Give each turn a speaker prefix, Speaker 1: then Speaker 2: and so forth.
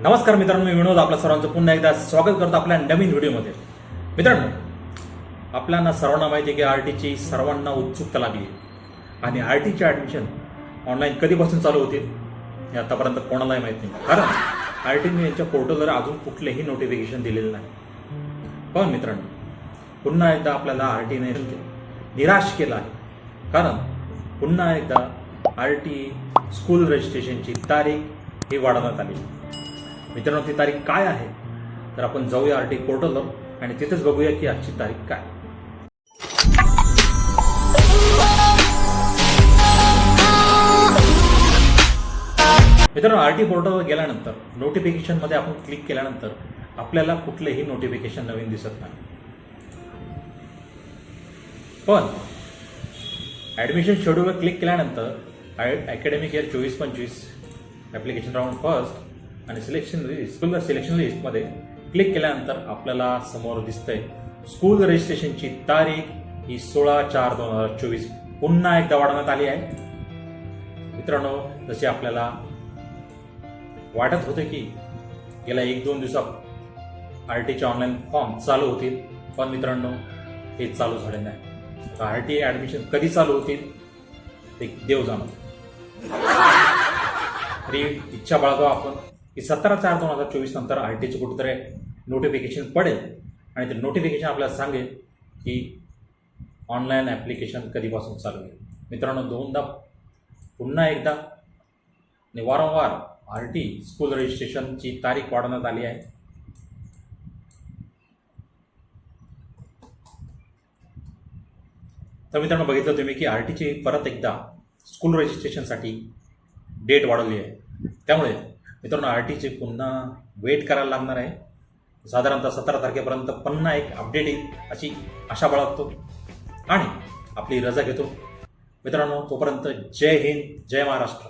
Speaker 1: नमस्कार मित्रांनो, मी विनोद आपल्या सर्वांचं पुन्हा एकदा स्वागत करतो आपल्या नवीन व्हिडिओमध्ये. मित्रांनो, आपल्याला सर्वांना माहिती आहे की आरटीची सर्वांना उत्सुकता लागली आणि आरटीची ॲडमिशन ऑनलाईन कधीपासून चालू होतील हे आतापर्यंत कोणालाही माहीत नाही. कारण आरटीने यांच्या पोर्टलवर अजून कुठलेही नोटिफिकेशन दिलेलं नाही. पण मित्रांनो, पुन्हा एकदा आपल्याला आरटीने निराश केलं आहे. कारण पुन्हा एकदा आरटी स्कूल रजिस्ट्रेशनची तारीख ही वाढवण्यात आली. मित्रांनो, ती तारीख काय आहे तर आपण जाऊया आरटी पोर्टलवर आणि तिथेच बघूया की आजची तारीख काय. मित्रांनो, आरटी पोर्टलवर गेल्यानंतर नोटिफिकेशनमध्ये आपण क्लिक केल्यानंतर आपल्याला कुठलेही नोटिफिकेशन नवीन दिसत नाही. पण ॲडमिशन शेड्यूलवर क्लिक केल्यानंतर academic year 24-25 application round first आणि सिलेक्शन लिस्ट स्कूल सिलेक्शन लिस्टमध्ये क्लिक केल्यानंतर आपल्याला समोर दिसतंय स्कूल रजिस्ट्रेशनची तारीख ही 16/4/2024 पुन्हा एकदा वाढवण्यात आली आहे. मित्रांनो, जसे आपल्याला वाटत होते की गेल्या 1-2 दिवसात आरटीचे ऑनलाईन फॉर्म चालू होतील, पण मित्रांनो हे चालू झाले नाही. आरटी ॲडमिशन कधी चालू होतील ते देव जाणो. तरी इच्छा बाळगावा आपण की 17/4/2024 नंतर आरटीचं कुठेतरी नोटिफिकेशन पडेल आणि ते नोटिफिकेशन आपल्याला सांगेल की ऑनलाईन ॲप्लिकेशन कधीपासून चालू होईल. मित्रांनो, दोनदा पुन्हा एकदा आणि वारंवार आरटी स्कूल रजिस्ट्रेशनची तारीख वाढवण्यात आली आहे. तर मित्रांनो, बघितलं तुम्ही की आरटीची परत एकदा स्कूल रजिस्ट्रेशनसाठी डेट वाढवली आहे. त्यामुळे मित्रांनो, आरटीचे पुन्हा वेट करायला लागणार आहे. साधारणतः 17 तारखेपर्यंत पुन्हा एक अपडेट येईल अशी आशा बाळगतो आणि आपली रजा घेतो. मित्रांनो, तोपर्यंत जय हिंद, जय महाराष्ट्र.